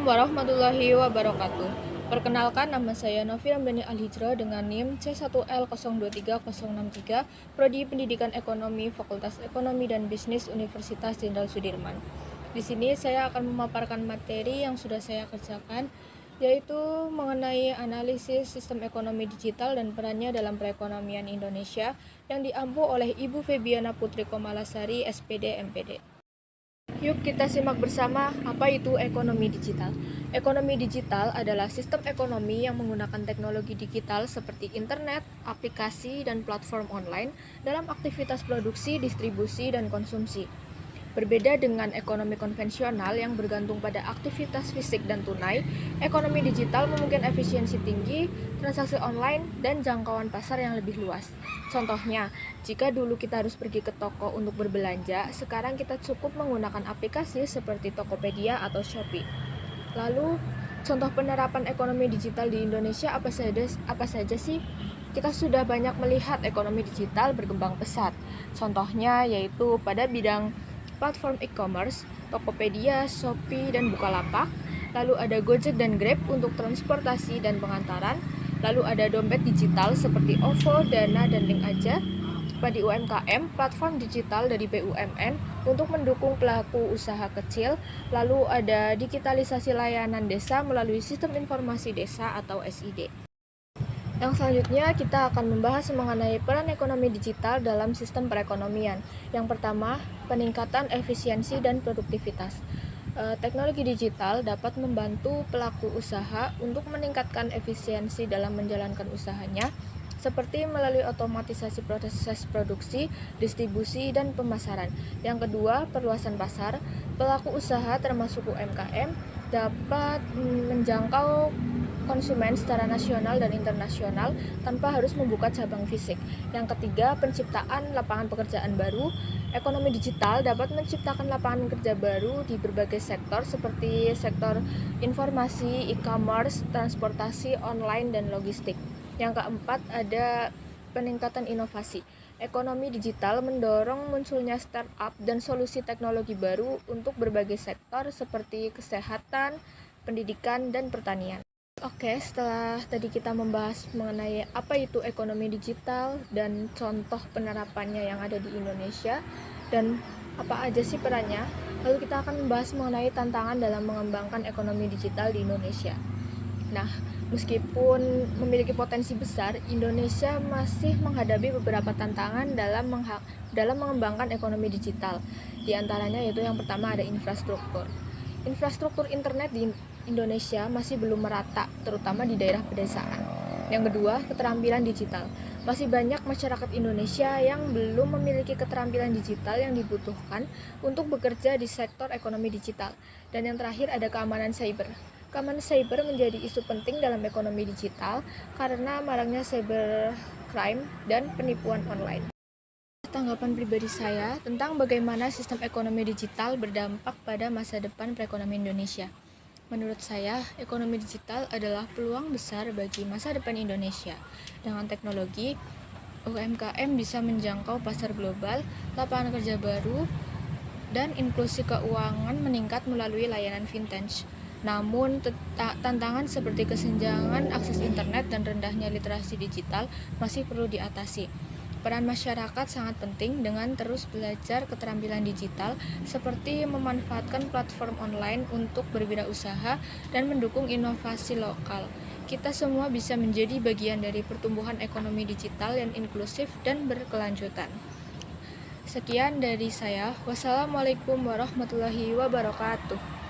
Assalamualaikum warahmatullahi wabarakatuh. Perkenalkan, nama saya Novi Ramdhani Al-Hijrah dengan NIM C1L023063, Prodi Pendidikan Ekonomi, Fakultas Ekonomi dan Bisnis Universitas Jenderal Sudirman. Di sini saya akan memaparkan materi yang sudah saya kerjakan, yaitu mengenai analisis sistem ekonomi digital dan perannya dalam perekonomian Indonesia yang diampu oleh Ibu Febiana Putri Komalasari, SPD MPD. Yuk kita simak bersama apa itu ekonomi digital. Ekonomi digital adalah sistem ekonomi yang menggunakan teknologi digital seperti internet, aplikasi, dan platform online dalam aktivitas produksi, distribusi, dan konsumsi. Berbeda dengan ekonomi konvensional yang bergantung pada aktivitas fisik dan tunai, ekonomi digital memungkinkan efisiensi tinggi, transaksi online, dan jangkauan pasar yang lebih luas. Contohnya, jika dulu kita harus pergi ke toko untuk berbelanja, sekarang kita cukup menggunakan aplikasi seperti Tokopedia atau Shopee. Lalu, contoh penerapan ekonomi digital di Indonesia apa saja sih? Kita sudah banyak melihat ekonomi digital berkembang pesat. Contohnya yaitu pada bidang platform e-commerce, Tokopedia, Shopee, dan Bukalapak. Lalu ada Gojek dan Grab untuk transportasi dan pengantaran. Lalu ada dompet digital seperti OVO, Dana, dan Link Aja. Pada UMKM, platform digital dari BUMN untuk mendukung pelaku usaha kecil. Lalu ada digitalisasi layanan desa melalui Sistem Informasi Desa atau SID. Yang selanjutnya kita akan membahas mengenai peran ekonomi digital dalam sistem perekonomian. Yang pertama, peningkatan efisiensi dan produktivitas. Teknologi digital dapat membantu pelaku usaha untuk meningkatkan efisiensi dalam menjalankan usahanya, seperti melalui otomatisasi proses produksi, distribusi, dan pemasaran. Yang kedua, perluasan pasar. Pelaku usaha termasuk UMKM dapat menjangkau konsumen secara nasional dan internasional tanpa harus membuka cabang fisik. Yang ketiga, penciptaan lapangan pekerjaan baru. Ekonomi digital dapat menciptakan lapangan kerja baru di berbagai sektor seperti sektor informasi, e-commerce, transportasi online, dan logistik. Yang keempat, ada peningkatan inovasi. Ekonomi digital mendorong munculnya startup dan solusi teknologi baru untuk berbagai sektor seperti kesehatan, pendidikan, dan pertanian. Oke, setelah tadi kita membahas mengenai apa itu ekonomi digital dan contoh penerapannya yang ada di Indonesia dan apa aja sih perannya, lalu kita akan membahas mengenai tantangan dalam mengembangkan ekonomi digital di Indonesia. Nah, meskipun memiliki potensi besar, Indonesia masih menghadapi beberapa tantangan dalam mengembangkan ekonomi digital. Di antaranya yaitu yang pertama ada infrastruktur. Infrastruktur internet di Indonesia masih belum merata, terutama di daerah pedesaan. Yang kedua, keterampilan digital. Masih banyak masyarakat Indonesia yang belum memiliki keterampilan digital yang dibutuhkan untuk bekerja di sektor ekonomi digital. Dan yang terakhir ada keamanan cyber. Keamanan cyber menjadi isu penting dalam ekonomi digital karena maraknya cybercrime dan penipuan online. Tanggapan pribadi saya tentang bagaimana sistem ekonomi digital berdampak pada masa depan perekonomian Indonesia. Menurut saya, ekonomi digital adalah peluang besar bagi masa depan Indonesia. Dengan teknologi, UMKM bisa menjangkau pasar global, lapangan kerja baru, dan inklusi keuangan meningkat melalui layanan vintage. Namun, tantangan seperti kesenjangan akses internet dan rendahnya literasi digital masih perlu diatasi. Peran masyarakat sangat penting dengan terus belajar keterampilan digital seperti memanfaatkan platform online untuk berwirausaha dan mendukung inovasi lokal. Kita semua bisa menjadi bagian dari pertumbuhan ekonomi digital yang inklusif dan berkelanjutan. Sekian dari saya. Wassalamualaikum warahmatullahi wabarakatuh.